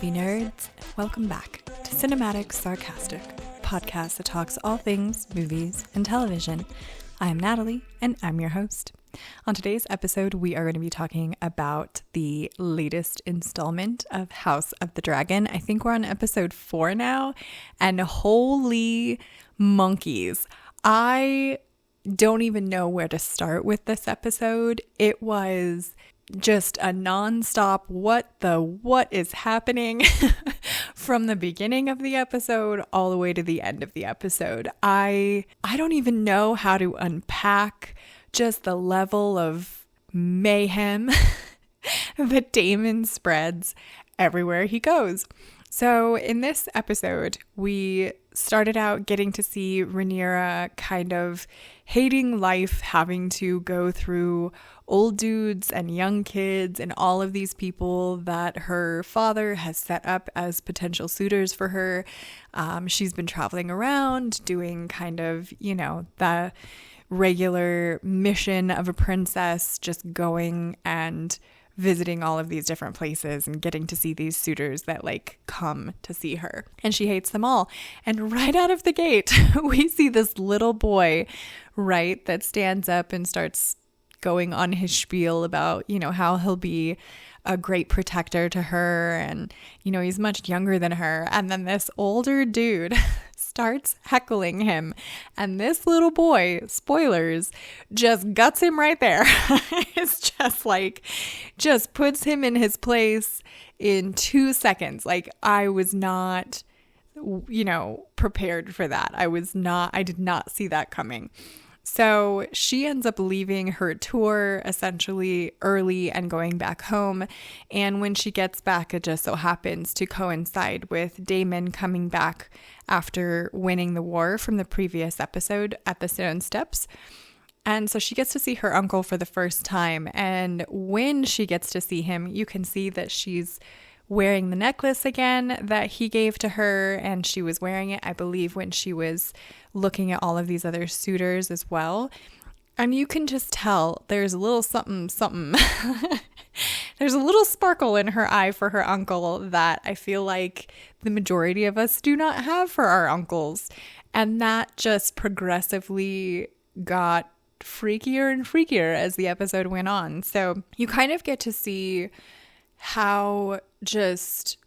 movie nerds, welcome back to Cinematic Sarcastic, a podcast that talks all things movies and television. I am Natalie, and I'm your host. On today's episode, we are going to be talking about the latest installment of House of the Dragon. I think we're on episode 4 now, and holy monkeys, I don't even know where to start with this episode. It was just a nonstop what is happening from the beginning of the episode all the way to the end of the episode. I don't even know how to unpack just the level of mayhem that Damon spreads everywhere he goes. So in this episode, we started out getting to see Rhaenyra kind of hating life, having to go through old dudes and young kids and all of these people that her father has set up as potential suitors for her. She's been traveling around doing kind of, the regular mission of a princess, just going and visiting all of these different places and getting to see these suitors that come to see her. And she hates them all. And right out of the gate, we see this little boy, right, that stands up and starts going on his spiel about, how he'll be a great protector to her. And, he's much younger than her. And then this older dude starts heckling him. And this little boy, spoilers, just guts him right there. It's just puts him in his place in 2 seconds. I was not, prepared for that. I did not see that coming. So she ends up leaving her tour essentially early and going back home. And when she gets back, it just so happens to coincide with Damon coming back after winning the war from the previous episode at the Stone Steps. And so she gets to see her uncle for the first time. And when she gets to see him, you can see that she's wearing the necklace again that he gave to her, and she was wearing it, I believe, when she was looking at all of these other suitors as well. And you can just tell there's a little something. There's a little sparkle in her eye for her uncle that I feel like the majority of us do not have for our uncles. And that just progressively got freakier and freakier as the episode went on. So you kind of get to see how just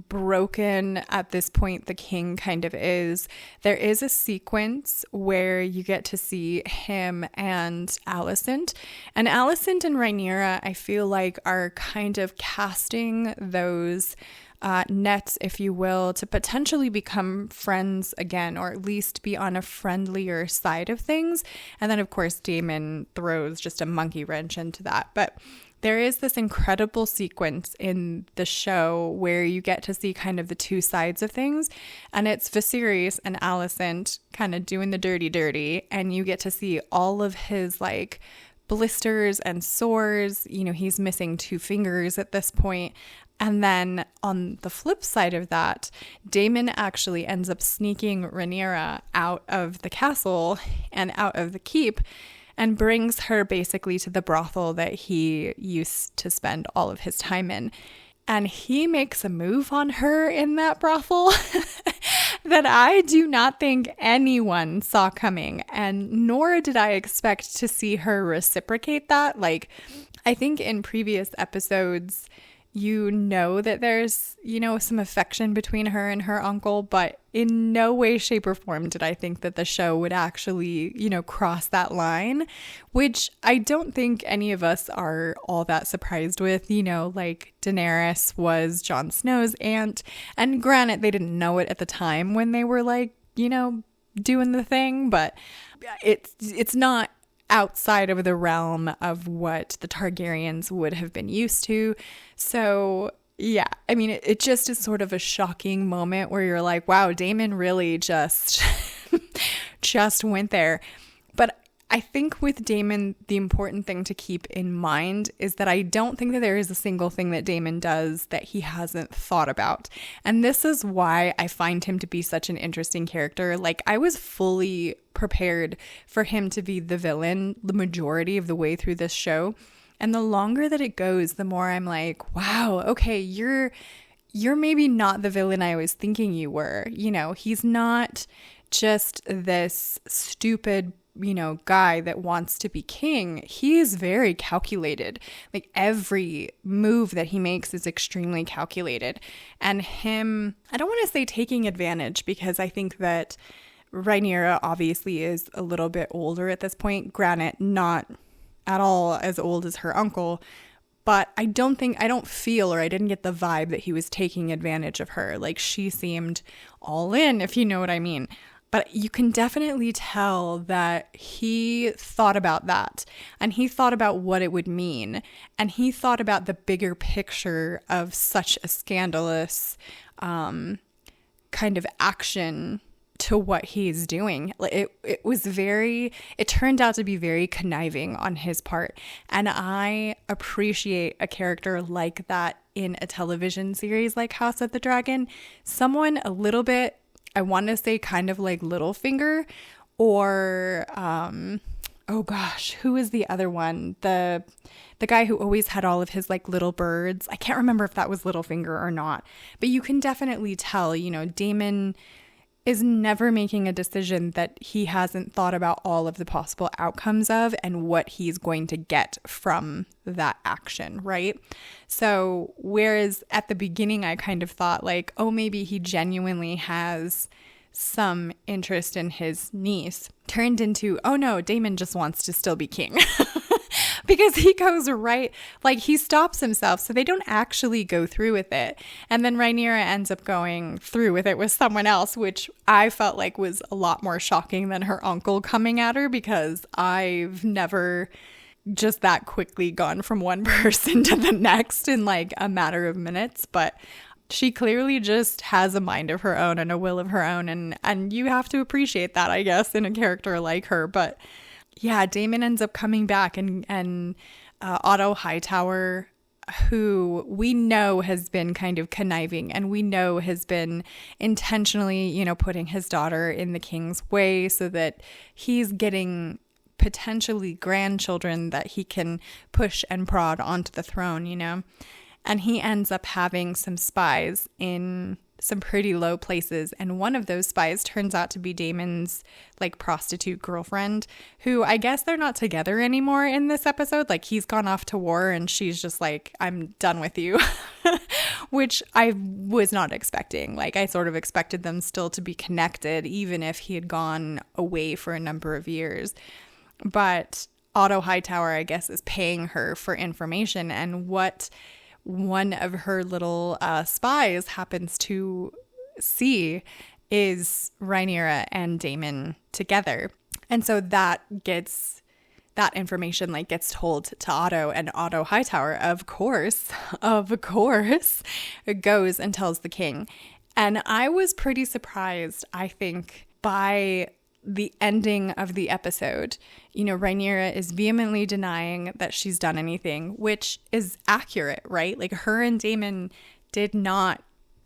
broken at this point the king kind of is. There is a sequence where you get to see him and Alicent. And Alicent and Rhaenyra, I feel like, are kind of casting those nets, if you will, to potentially become friends again, or at least be on a friendlier side of things. And then, of course, Damon throws just a monkey wrench into that. But there is this incredible sequence in the show where you get to see kind of the two sides of things, and it's Viserys and Alicent kind of doing the dirty, and you get to see all of his blisters and sores. He's missing 2 fingers at this point. And then on the flip side of that, Damon actually ends up sneaking Rhaenyra out of the castle and out of the keep, and brings her basically to the brothel that he used to spend all of his time in. And he makes a move on her in that brothel that I do not think anyone saw coming. And nor did I expect to see her reciprocate that. I think in previous episodes, that there's, some affection between her and her uncle, but in no way, shape, or form did I think that the show would actually, cross that line, which I don't think any of us are all that surprised with. Daenerys was Jon Snow's aunt, and granted, they didn't know it at the time when they were doing the thing, but it's not outside of the realm of what the Targaryens would have been used to. So yeah, I mean, it just is sort of a shocking moment where you're like, wow, Damon really just went there. But I think with Damon, the important thing to keep in mind is that I don't think that there is a single thing that Damon does that he hasn't thought about. And this is why I find him to be such an interesting character. I was fully prepared for him to be the villain the majority of the way through this show. And the longer that it goes, the more I'm like, wow, okay, you're you're maybe not the villain I was thinking you were. You know, he's not just this stupid, you know, guy that wants to be king. He is very calculated. Like every move that he makes is extremely calculated. And him, I don't want to say taking advantage, because I think that Rhaenyra obviously is a little bit older at this point. Granted, not at all as old as her uncle, but I don't feel, or I didn't get the vibe that he was taking advantage of her. Like, she seemed all in, if you know what I mean. But you can definitely tell that he thought about that, and he thought about what it would mean, and he thought about the bigger picture of such a scandalous kind of action to what he's doing. It turned out to be very conniving on his part. And I appreciate a character like that in a television series like House of the Dragon. Someone a little bit, I want to say kind of like Littlefinger, or, oh gosh, who is the other one? The guy who always had all of his like little birds. I can't remember if that was Littlefinger or not, but you can definitely tell, you know, Daemon is never making a decision that he hasn't thought about all of the possible outcomes of and what he's going to get from that action, right? So whereas at the beginning I kind of thought like, oh, maybe he genuinely has some interest in his niece, turned into, oh no, Daemon just wants to still be king. Because he goes right, like he stops himself, so they don't actually go through with it. And then Rhaenyra ends up going through with it with someone else, which I felt like was a lot more shocking than her uncle coming at her, because I've never just that quickly gone from one person to the next in like a matter of minutes. But she clearly just has a mind of her own and a will of her own. And you have to appreciate that, I guess, in a character like her. But yeah, Daemon ends up coming back, and Otto Hightower, who we know has been kind of conniving and we know has been intentionally, you know, putting his daughter in the king's way so that he's getting potentially grandchildren that he can push and prod onto the throne, you know. And he ends up having some spies in some pretty low places, and one of those spies turns out to be Daemon's like prostitute girlfriend, who I guess they're not together anymore in this episode. Like, he's gone off to war and she's just like, I'm done with you. Which I was not expecting. Like, I sort of expected them still to be connected even if he had gone away for a number of years. But Otto Hightower, I guess, is paying her for information, and what one of her little spies happens to see is Rhaenyra and Daemon together. And so that information like gets told to Otto, and Otto Hightower, of course, goes and tells the king. And I was pretty surprised, I think, by the ending of the episode. You know, Rhaenyra is vehemently denying that she's done anything, which is accurate, right? Like, her and Daemon did not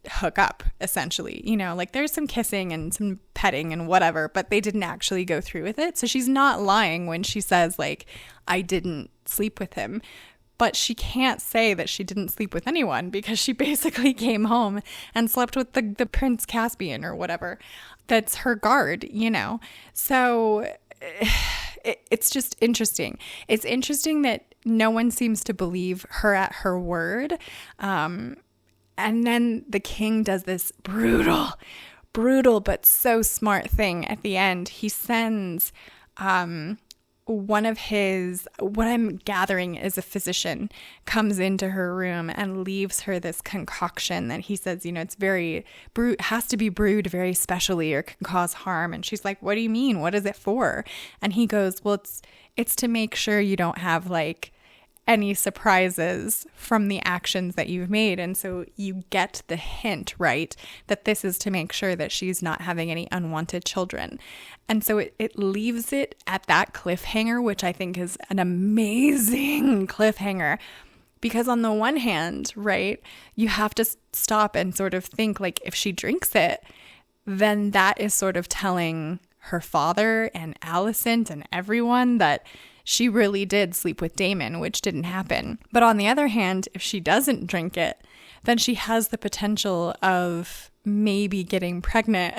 hook up, essentially. You know, like, there's some kissing and some petting and whatever, but they didn't actually go through with it. So she's not lying when she says, like, I didn't sleep with him. But she can't say that she didn't sleep with anyone, because she basically came home and slept with the Prince Caspian or whatever. That's her guard, you know. So it's just interesting. It's interesting that no one seems to believe her at her word. And then the king does this brutal but so smart thing at the end. He sends one of his, what I'm gathering is a physician, comes into her room and leaves her this concoction that he says, you know, it's very has to be brewed very specially or can cause harm. And she's like, what do you mean? What is it for? And he goes, well, it's to make sure you don't have like any surprises from the actions that you've made. And so you get the hint, right, that this is to make sure that she's not having any unwanted children. And so it leaves it at that cliffhanger, which I think is an amazing cliffhanger. Because on the one hand, right, you have to stop and sort of think, like, if she drinks it, then that is sort of telling her father and Alicent and everyone that she really did sleep with Daemon, which didn't happen. But on the other hand, if she doesn't drink it, then she has the potential of maybe getting pregnant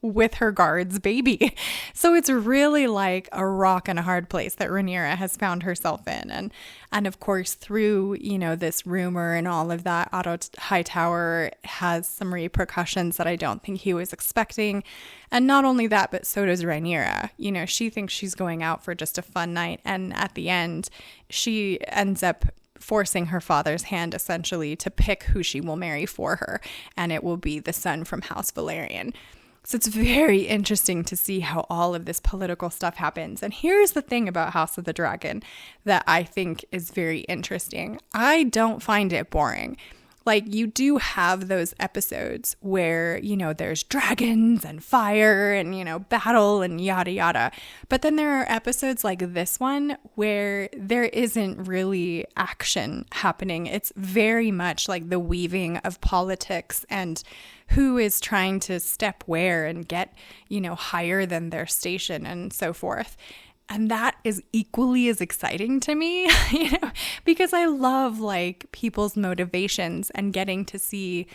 with her guard's baby. So it's really like a rock and a hard place that Rhaenyra has found herself in. And of course, through, this rumor and all of that, Otto Hightower has some repercussions that I don't think he was expecting. And not only that, but so does Rhaenyra. She thinks she's going out for just a fun night. And at the end, she ends up forcing her father's hand essentially to pick who she will marry for her. And it will be the son from House Valerian. So it's very interesting to see how all of this political stuff happens. And here's the thing about House of the Dragon that I think is very interesting. I don't find it boring. Like, you do have those episodes where, there's dragons and fire and, battle and yada yada. But then there are episodes like this one where there isn't really action happening. It's very much like the weaving of politics and who is trying to step where and get, higher than their station and so forth. And that is equally as exciting to me, because I love like people's motivations and getting to see,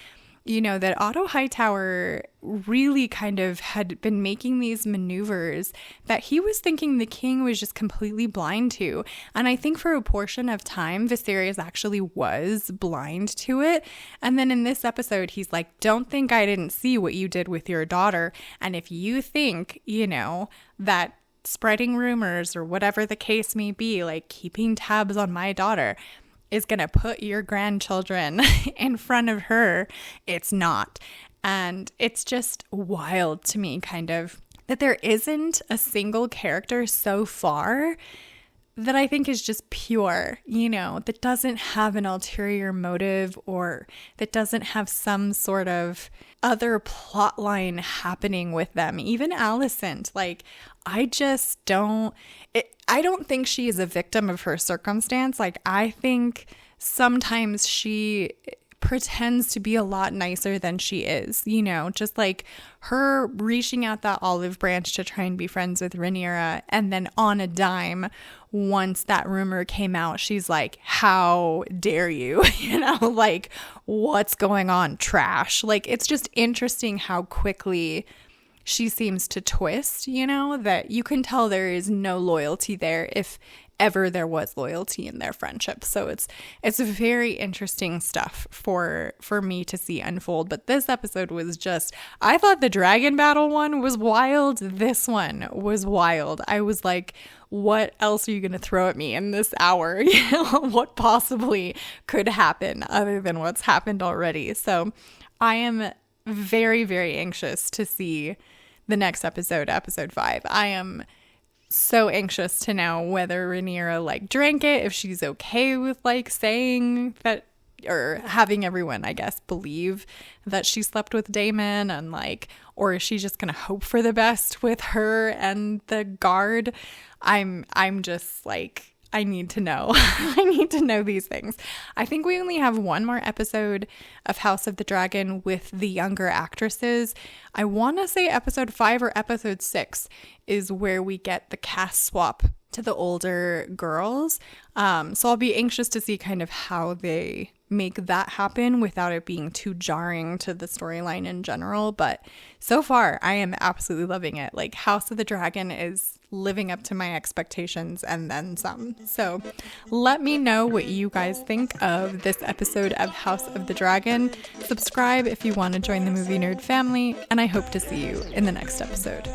that Otto Hightower really kind of had been making these maneuvers that he was thinking the king was just completely blind to. And I think for a portion of time, Viserys actually was blind to it. And then in this episode, he's like, don't think I didn't see what you did with your daughter. And if you think, that spreading rumors or whatever the case may be, like keeping tabs on my daughter is going to put your grandchildren in front of her, it's not. And it's just wild to me kind of that there isn't a single character so far that I think is just pure, that doesn't have an ulterior motive or that doesn't have some sort of other plot line happening with them. Even Alicent, like, I don't think she is a victim of her circumstance. Like, I think sometimes she pretends to be a lot nicer than she is, just like her reaching out that olive branch to try and be friends with Rhaenyra, and then on a dime, once that rumor came out, she's like, how dare you, like, what's going on, trash. Like, it's just interesting how quickly she seems to twist, that you can tell there is no loyalty there if ever there was loyalty in their friendship. So it's very interesting stuff for me to see unfold. But this episode was just, I thought the dragon battle one was wild. This one was wild. I was like, what else are you going to throw at me in this hour? What possibly could happen other than what's happened already? So I am very, very anxious to see the next episode, episode 5. I am so anxious to know whether Rhaenyra like drank it, if she's okay with like saying that, or having everyone, I guess, believe that she slept with Daemon, and like, or is she just gonna hope for the best with her and the guard? I'm just like, I need to know. I need to know these things. I think we only have one more episode of House of the Dragon with the younger actresses. I want to say episode 5 or episode 6 is where we get the cast swap to the older girls. So I'll be anxious to see kind of how they make that happen without it being too jarring to the storyline in general. But so far, I am absolutely loving it. Like, House of the Dragon is living up to my expectations and then some. So let me know what you guys think of this episode of House of the Dragon. Subscribe if you want to join the Movie Nerd family, and I hope to see you in the next episode.